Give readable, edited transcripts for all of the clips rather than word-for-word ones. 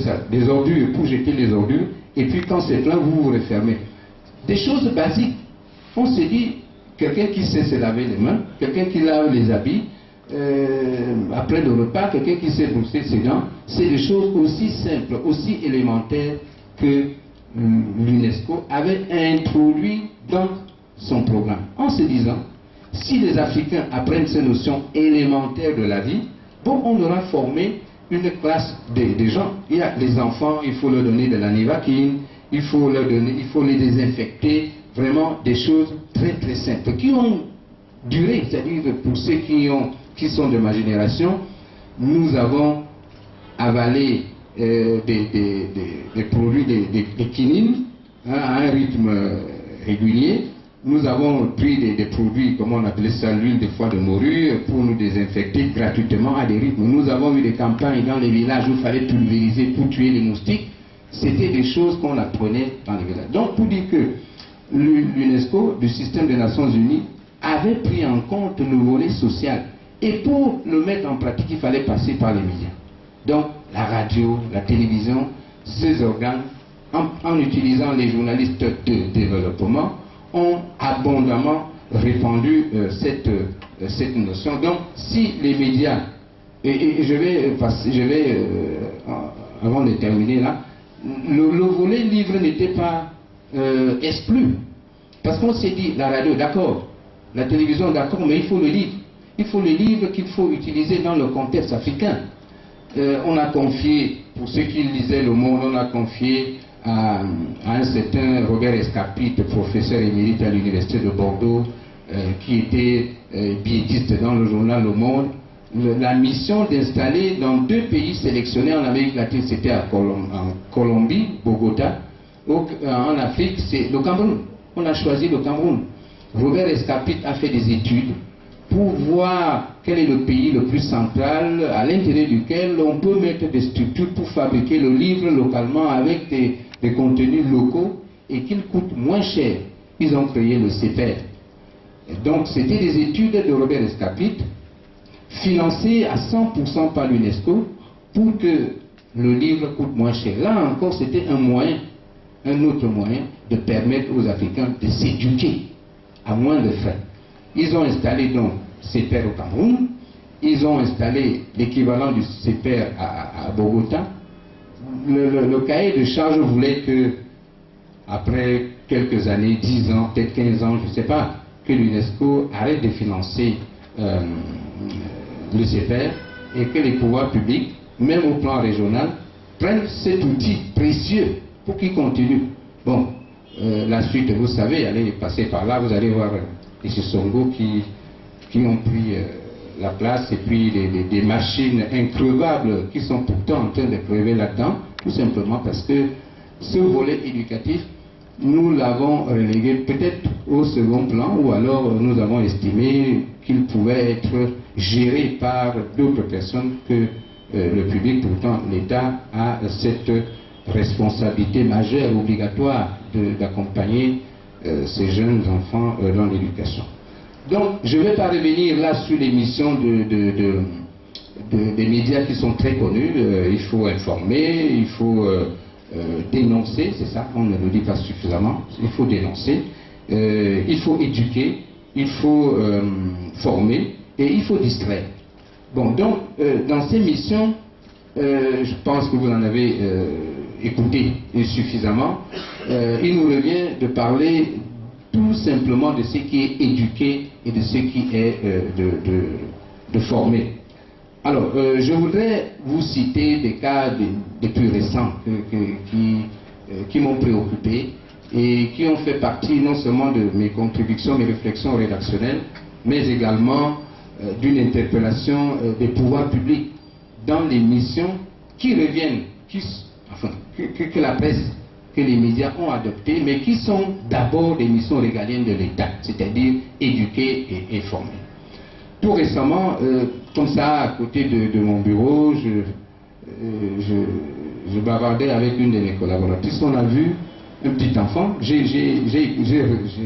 ça, des ordures pour jeter les ordures, et puis quand c'est plein, vous vous refermez. Des choses basiques. On se dit, quelqu'un qui sait se laver les mains, quelqu'un qui lave les habits, après le repas, quelqu'un qui sait brosser ses dents, c'est des choses aussi simples, aussi élémentaires que l'UNESCO avait introduit dans son programme, en se disant, si les Africains apprennent ces notions élémentaires de la vie, bon, on aura formé une classe des gens. Il y a les enfants, il faut leur donner de la nivaquine, il faut les désinfecter, vraiment des choses très très simples, qui ont duré, c'est-à-dire pour ceux qui sont de ma génération, nous avons avalé des produits, des quinines, hein, à un rythme régulier. Nous avons pris des produits, comme on appelait ça, l'huile de foie de morue, pour nous désinfecter gratuitement à des rythmes. Nous avons eu des campagnes dans les villages où il fallait pulvériser pour tuer les moustiques. C'était des choses qu'on apprenait dans les villages. Donc, pour dire que l'UNESCO, du système des Nations Unies, avait pris en compte le volet social. Et pour le mettre en pratique, il fallait passer par les médias. Donc, la radio, la télévision, ces organes, en utilisant les journalistes de développement, ont abondamment répandu cette notion. Donc, si les médias, et je vais avant de terminer là, le volet livre n'était pas exclu. Parce qu'on s'est dit, la radio, d'accord, la télévision, d'accord, mais il faut le livre. Il faut le livre qu'il faut utiliser dans le contexte africain. On a confié, pour ceux qui lisaient Le Monde, on a confié à un certain Robert Escapit, professeur émérite à l'université de Bordeaux, qui était biétiste dans le journal Le Monde, la mission d'installer dans 2 pays sélectionnés en Amérique latine, c'était en Colombie, Bogota, en Afrique, c'est le Cameroun. On a choisi le Cameroun. Robert Escapit a fait des études pour voir quel est le pays le plus central à l'intérieur duquel on peut mettre des structures pour fabriquer le livre localement avec des contenus locaux et qu'ils coûtent moins cher. Ils ont créé le CEPER. Donc c'était des études de Robert Escapit financées à 100% par l'UNESCO pour que le livre coûte moins cher. Là encore, c'était un moyen, un autre moyen de permettre aux Africains de s'éduquer à moins de frais. Ils ont installé donc CEPER au Cameroun, ils ont installé l'équivalent du CEPER à Bogota. Le cahier de charge voulait que, après quelques années, 10 ans, peut-être 15 ans, je ne sais pas, que l'UNESCO arrête de financer le CEPER et que les pouvoirs publics, même au plan régional, prennent cet outil précieux pour qu'il continue. Bon, la suite, vous savez, allez passer par là, vous allez voir les Songo qui ont pris la place, et puis des machines increvables qui sont pourtant en train de crever là-dedans, tout simplement parce que ce volet éducatif, nous l'avons relégué peut-être au second plan, ou alors nous avons estimé qu'il pouvait être géré par d'autres personnes que le public. Pourtant, l'État a cette responsabilité majeure, obligatoire, d'accompagner ces jeunes enfants dans l'éducation. Donc, je ne vais pas revenir là sur les missions des médias qui sont très connus. Il faut informer, il faut dénoncer, c'est ça, on ne le dit pas suffisamment, il faut dénoncer, il faut éduquer, il faut former et il faut distraire. Bon, donc, dans ces missions, je pense que vous en avez écouté suffisamment, il nous revient de parler tout simplement de ce qui est éduqué et de ce qui est de former. Alors, je voudrais vous citer des cas des plus récents qui m'ont préoccupé et qui ont fait partie non seulement de mes contributions, mes réflexions rédactionnelles, mais également d'une interpellation des pouvoirs publics dans les missions qui reviennent, que la presse, que les médias ont adoptées, mais qui sont d'abord des missions régaliennes de l'État, c'est-à-dire éduquer et former. Tout récemment, comme ça, à côté de mon bureau, je bavardais avec une de mes collaboratrices. On a vu un petit enfant. J'ai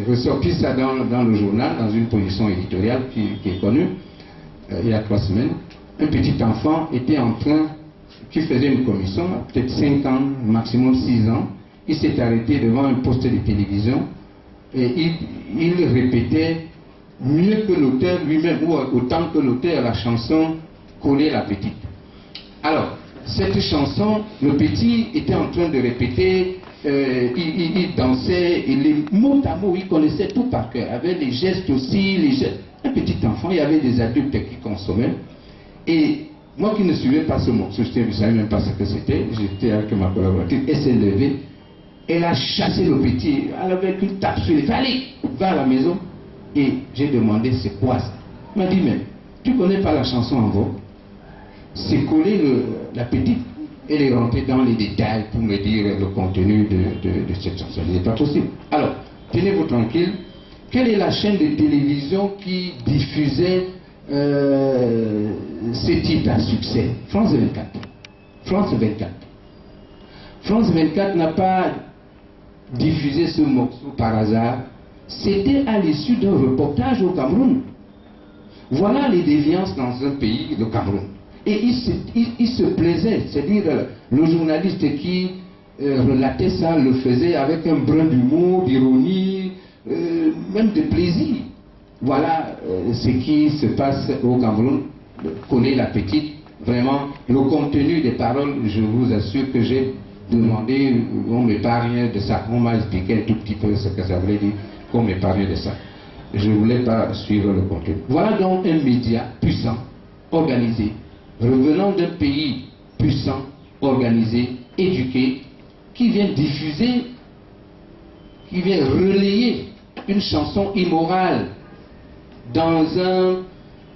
ressorti ça dans le journal, dans une position éditoriale qui est connue, il y a 3 semaines. Un petit enfant était en train qui faisait une commission, peut-être 5 ans, maximum 6 ans. Il s'est arrêté devant un poste de télévision et il répétait mieux que l'auteur lui-même, ou autant que l'auteur, la chanson Coller la petite. Alors, cette chanson, le petit était en train de répéter, il dansait, et les mots à mots, il connaissait tout par cœur, avec les gestes aussi, les gestes. Un petit enfant, il y avait des adultes qui consommaient. Et moi qui ne suivais pas ce morceau, je ne savais même pas ce que c'était, j'étais avec ma collaboratrice, elle s'est levée, elle a chassé le petit, elle avait une tape sur les fesses, allez, va à la maison. Et j'ai demandé, c'est quoi ça? Elle m'a dit, mais tu ne connais pas la chanson en vogue? C'est Coller la petite. Elle est rentrée dans les détails pour me dire le contenu de cette chanson. Ce n'est pas possible. Alors, tenez-vous tranquille. Quelle est la chaîne de télévision qui diffusait ces titres à succès? France 24. France 24. France 24 n'a pas diffusé ce morceau par hasard. C'était à l'issue d'un reportage au Cameroun. Voilà les déviances dans un pays, le Cameroun. Et il se plaisait, c'est-à-dire le journaliste qui relatait ça le faisait avec un brin d'humour, d'ironie, même de plaisir. Voilà ce qui se passe au Cameroun. Coller la petite, vraiment, le contenu des paroles, je vous assure que j'ai demandé, on m'épargne de ça, on m'a expliqué un tout petit peu ce que ça voulait dire, qu'on m'épargne de ça. Je ne voulais pas suivre le contenu. Voilà donc un média puissant, organisé, revenant d'un pays puissant, organisé, éduqué, qui vient diffuser, qui vient relayer une chanson immorale dans un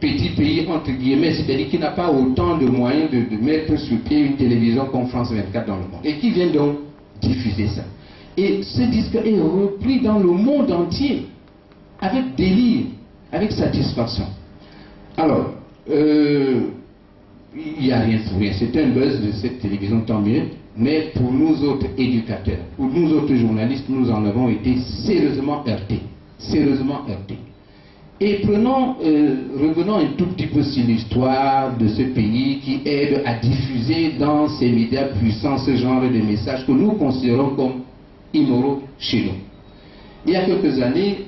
petit pays, entre guillemets, c'est-à-dire qui n'a pas autant de moyens de mettre sur pied une télévision comme France 24 dans le monde, et qui vient donc diffuser ça. Et ce disque est repris dans le monde entier, avec délire, avec satisfaction. Alors, il n'y a rien pour rien. C'est un buzz de cette télévision, tant mieux. Mais pour nous autres éducateurs, pour nous autres journalistes, nous en avons été sérieusement heurtés. Sérieusement heurtés. Et revenons un tout petit peu sur l'histoire de ce pays qui aide à diffuser dans ces médias puissants ce genre de messages que nous considérons comme immoraux chez nous. Il y a quelques années,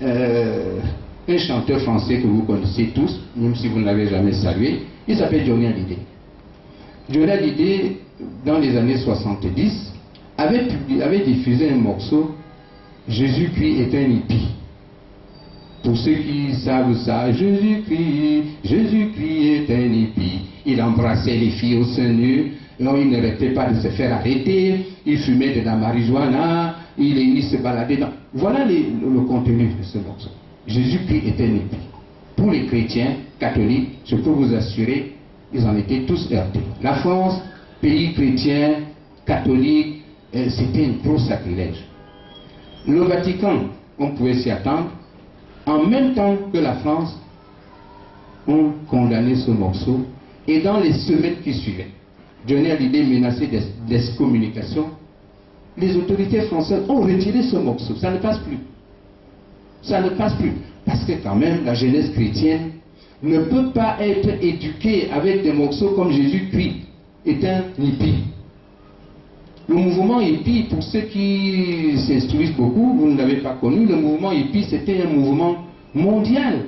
un chanteur français que vous connaissez tous, même si vous ne l'avez jamais salué, il s'appelle Johnny Hallyday. Johnny Hallyday, dans les années 70, avait diffusé un morceau, Jésus-Christ est un hippie. Pour ceux qui savent ça, Jésus-Christ est un hippie. Il embrassait les filles au sein nu, non, il n'arrêtait pas de se faire arrêter, il fumait de la marijuana, il se baladait dans... Voilà le contenu de ce morceau. Jésus-Christ est un hippie. Pour les chrétiens catholiques, je peux vous assurer, ils en étaient tous heurtés. La France, pays chrétien, catholique, c'était un gros sacrilège. Le Vatican, on pouvait s'y attendre, en même temps que la France, ont condamné ce morceau, et dans les semaines qui suivaient, Johnny Hallyday menacé d'excommunication, les autorités françaises ont retiré ce morceau. Ça ne passe plus. Ça ne passe plus. Parce que quand même, la jeunesse chrétienne ne peut pas être éduquée avec des morceaux comme Jésus-Christ est un hippie. Le mouvement hippie, pour ceux qui s'instruisent beaucoup, vous ne l'avez pas connu, le mouvement hippie c'était un mouvement mondial.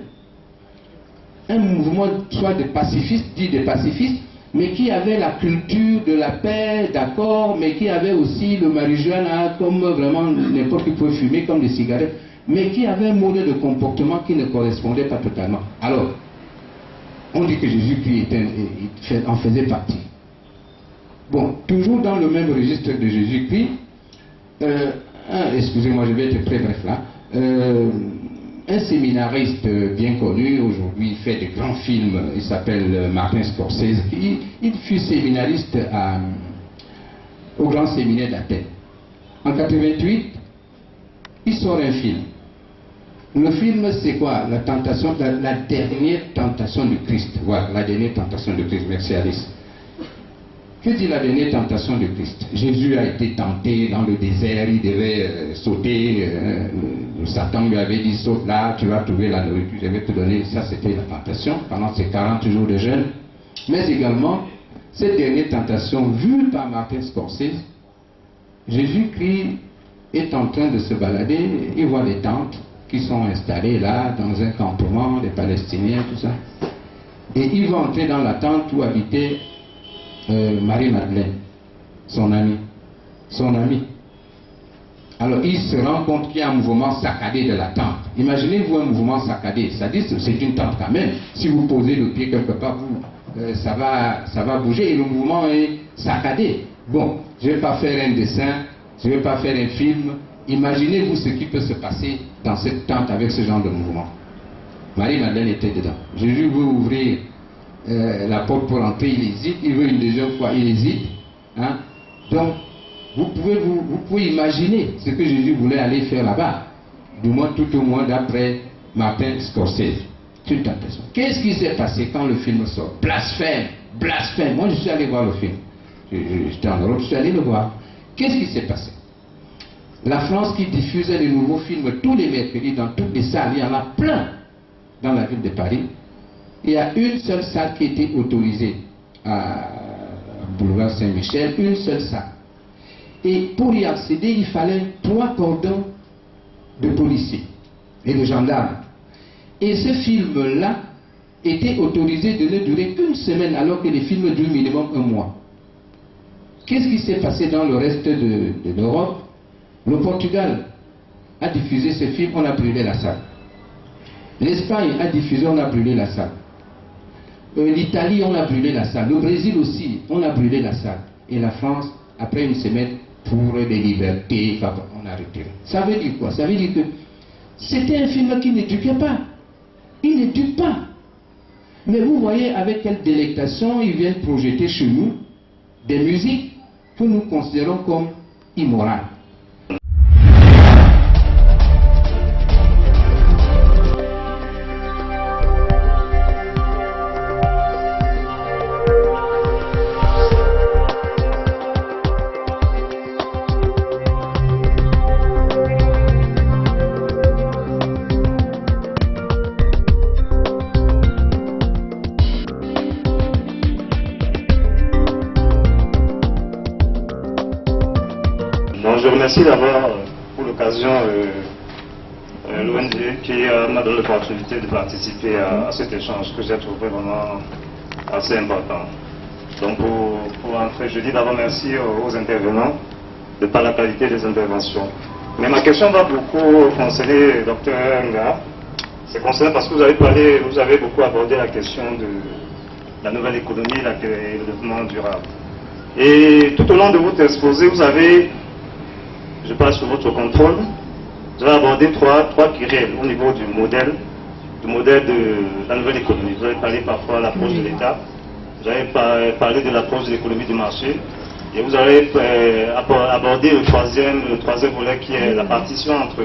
Un mouvement soit de pacifistes, dit des pacifistes, mais qui avait la culture de la paix, d'accord, mais qui avait aussi le marijuana comme vraiment n'importe qui pouvait fumer comme des cigarettes, mais qui avait un mode de comportement qui ne correspondait pas totalement. Alors, on dit que Jésus-Christ en faisait partie. Bon, toujours dans le même registre de Jésus-Christ, excusez-moi, je vais être très bref là, un séminariste bien connu, aujourd'hui il fait de grands films, il s'appelle Martin Scorsese, il fut séminariste au grand séminaire d'Athènes. En 88, il sort un film. Le film c'est quoi? La tentation, la dernière tentation du Christ. Voilà, la dernière tentation du Christ. Merci Alice. Que dit la dernière tentation de Christ? Jésus a été tenté dans le désert, il devait sauter, Satan lui avait dit saute là, tu vas trouver la nourriture, je vais te donner, ça c'était la tentation pendant ces 40 jours de jeûne. Mais également, cette dernière tentation vue par Martin Scorsese, Jésus-Christ est en train de se balader, il voit les tentes qui sont installées là, dans un campement, des Palestiniens, tout ça. Et il va entrer dans la tente où habitait Marie-Madeleine, son amie. Son amie. Alors il se rend compte qu'il y a un mouvement saccadé de la tente. Imaginez-vous un mouvement saccadé, c'est-à-dire que c'est une tente quand même. Si vous posez le pied quelque part, ça va bouger et le mouvement est saccadé. Bon, je ne vais pas faire un dessin, je ne vais pas faire un film. Imaginez-vous ce qui peut se passer dans cette tente avec ce genre de mouvement. Marie-Madeleine était dedans. Jésus veut ouvrir la porte pour entrer, il hésite, il veut une deuxième fois, il hésite. Hein? Donc, vous pouvez imaginer ce que Jésus voulait aller faire là-bas. Du moins, tout au moins d'après Martin Scorsese. C'est une tentation. Qu'est-ce qui s'est passé quand le film sort? Blasphème, blasphème. Moi, je suis allé voir le film. J'étais en Europe, je suis allé le voir. Qu'est-ce qui s'est passé? La France qui diffusait les nouveaux films tous les mercredis dans toutes les salles, il y en a plein dans la ville de Paris. Il y a une seule salle qui était autorisée à Boulevard Saint-Michel, une seule salle. Et pour y accéder, il fallait 3 cordons de policiers et de gendarmes. Et ce film-là était autorisé de ne durer qu'une semaine, alors que les films durent minimum 1 mois. Qu'est-ce qui s'est passé dans le reste de l'Europe? Le Portugal a diffusé ce film, on a brûlé la salle. L'Espagne a diffusé, on a brûlé la salle. L'Italie, on a brûlé la salle. Le Brésil aussi, on a brûlé la salle. Et la France, après une semaine, pour les libertés, on a retiré. Ça veut dire quoi? Ça veut dire que c'était un film qui n'éduquait pas. Il n'éduque pas. Mais vous voyez avec quelle délectation ils viennent projeter chez nous des musiques que nous considérons comme immorales. Je remercie d'abord pour l'occasion l'ONG qui m'a donné l'opportunité de participer à cet échange que j'ai trouvé vraiment assez important. Donc pour entrer, je dis d'abord merci aux intervenants de par la qualité des interventions. Mais ma question va beaucoup concerner Dr Nga. C'est concernant parce que vous avez beaucoup abordé la question de la nouvelle économie et le développement durable. Et tout au long de votre exposé, vous avez, je passe sur votre contrôle, vous avez abordé trois querelles au niveau du modèle de la nouvelle économie. Vous avez parlé parfois de l'approche de l'État, vous avez parlé de l'approche de l'économie du marché, et vous avez abordé le troisième volet qui est la partition entre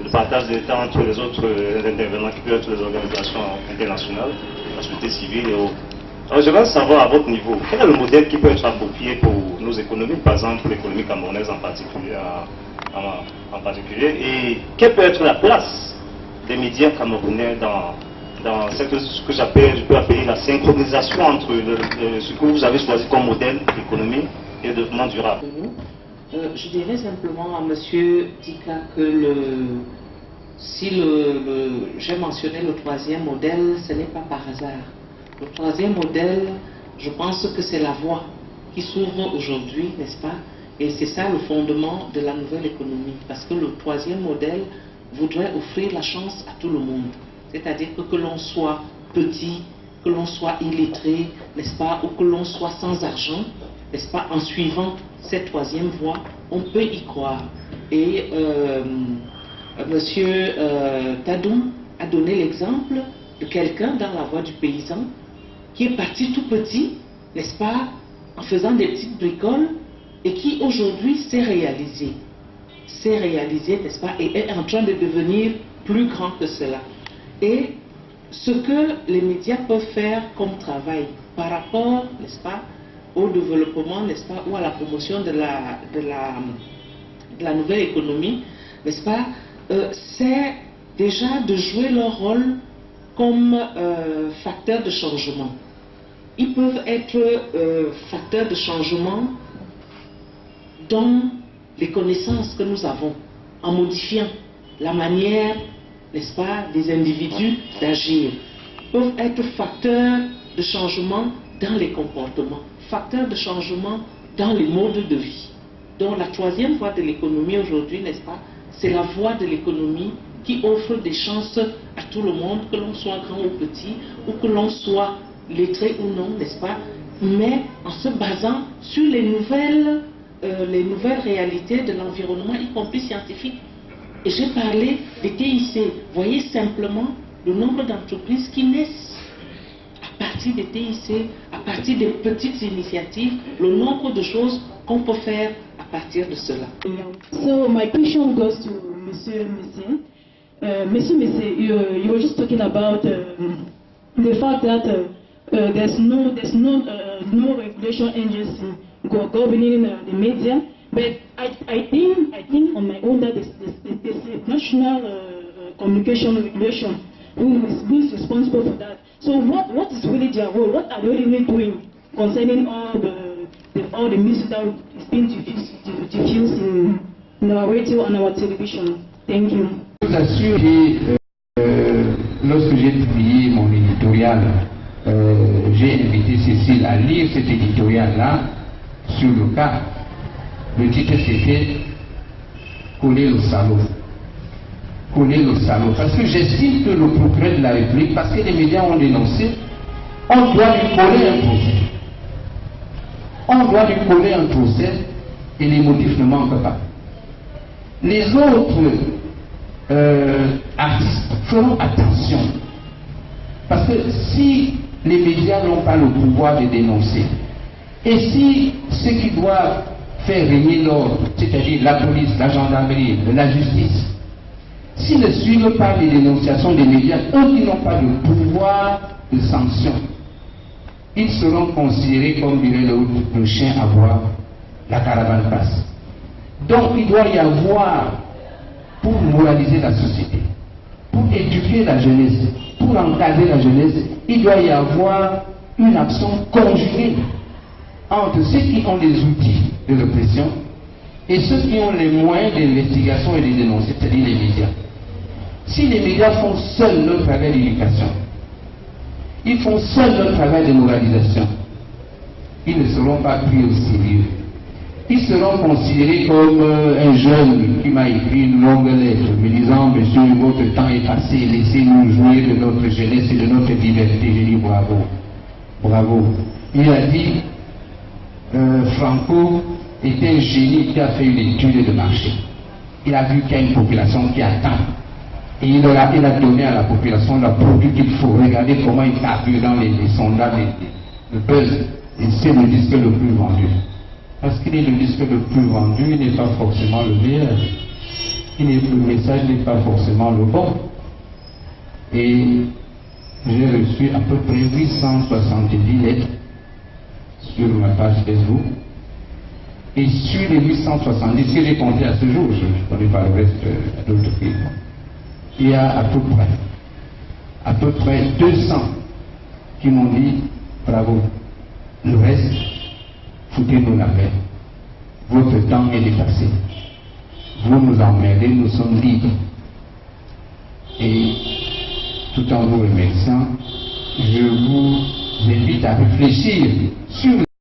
le partage de l'État entre les autres intervenants qui peuvent être les organisations internationales, la société civile et autres. Alors j'aimerais savoir à votre niveau, quel est le modèle qui peut être approprié pour nos économies, par exemple pour l'économie camerounaise en particulier, et quelle peut être la place des médias camerounais dans ce que je peux appeler la synchronisation entre ce que vous avez choisi comme modèle d'économie et de développement durable. Je dirais simplement à M. Tika que si j'ai mentionné le troisième modèle, ce n'est pas par hasard. Le troisième modèle, je pense que c'est la voie qui s'ouvre aujourd'hui, n'est-ce pas? Et c'est ça le fondement de la nouvelle économie. Parce que le troisième modèle voudrait offrir la chance à tout le monde. C'est-à-dire que l'on soit petit, que l'on soit illettré, n'est-ce pas? Ou que l'on soit sans argent, n'est-ce pas? En suivant cette troisième voie, on peut y croire. Et Monsieur Tadoum a donné l'exemple de quelqu'un dans la voie du paysan qui est parti tout petit, n'est-ce pas, en faisant des petites bricoles et qui aujourd'hui s'est réalisé, n'est-ce pas, et est en train de devenir plus grand que cela. Et ce que les médias peuvent faire comme travail par rapport, n'est-ce pas, au développement, n'est-ce pas, ou à la promotion de la nouvelle économie, n'est-ce pas, c'est déjà de jouer leur rôle comme facteur de changement. ils peuvent être facteurs de changement dans les connaissances que nous avons, en modifiant la manière, n'est-ce pas, des individus d'agir. Ils peuvent être facteurs de changement dans les comportements, facteurs de changement dans les modes de vie. Donc la troisième voie de l'économie aujourd'hui, n'est-ce pas, c'est la voie de l'économie qui offre des chances à tout le monde, que l'on soit grand ou petit, ou que l'on soit lettré ou non, n'est-ce pas, mais en se basant sur les nouvelles réalités de l'environnement, y compris scientifique. Et j'ai parlé des TIC. Voyez simplement le nombre d'entreprises qui naissent à partir des TIC, à partir des petites initiatives, le nombre de choses qu'on peut faire à partir de cela. So my question goes to Monsieur Messé. Monsieur Messé, you were just talking about the fact that there's no regulation agency governing the media, but I think on my own that there's a national communication regulation who is responsible for that. So what is really their role? What are they really doing concerning all the music that is being diffused in our radio and our television? Thank you. Je vous assure que lorsque j'ai publié mon éditorial, j'ai invité Cécile à lire cet éditorial-là sur le cas. Le titre c'était « Coller le salaud ». Coller le salaud. Parce que j'estime que le procureur de la République, parce que les médias ont dénoncé, on doit lui coller un procès. On doit lui coller un procès et les motifs ne manquent pas. Les autres artistes feront attention. Parce que si les médias n'ont pas le pouvoir de dénoncer, et si ceux qui doivent faire régner l'ordre, c'est-à-dire la police, la gendarmerie, la justice, s'ils ne suivent pas les dénonciations des médias, eux qui n'ont pas le pouvoir de sanction, ils seront considérés comme dirait le chien à boire, la caravane passe. Donc il doit y avoir, pour moraliser la société, pour éduquer la jeunesse, pour encadrer la jeunesse, il doit y avoir une action conjuguée entre ceux qui ont les outils de répression et ceux qui ont les moyens d'investigation et de dénoncer, c'est-à-dire les médias. Si les médias font seuls leur travail d'éducation, ils font seuls leur travail de moralisation, ils ne seront pas pris au sérieux. Ils seront considérés comme un jeune qui m'a écrit une longue lettre me disant « Monsieur, votre temps est passé, laissez-nous jouir de notre jeunesse et de notre liberté ». J'ai dit « Bravo, bravo ». Il a dit Franco est un génie qui a fait une étude de marché. Il a vu qu'il y a une population qui attend. Et il a donné à la population le produit qu'il faut. Regardez comment il carbure dans les sondages, le buzz. Et c'est le disque le plus vendu. Parce qu'il est le disque le plus vendu, il n'est pas forcément le meilleur. Le message n'est pas forcément le bon. Et j'ai reçu à peu près 870 lettres sur ma page Facebook. Et sur les 870, si j'ai compté à ce jour, je ne connais pas le reste d'autres pays, il y a à peu près 200 qui m'ont dit bravo. Le reste, foutez-nous la paix. Votre temps est dépassé. Vous nous emmerdez, nous sommes libres. Et tout en vous remerciant, je vous invite à réfléchir sur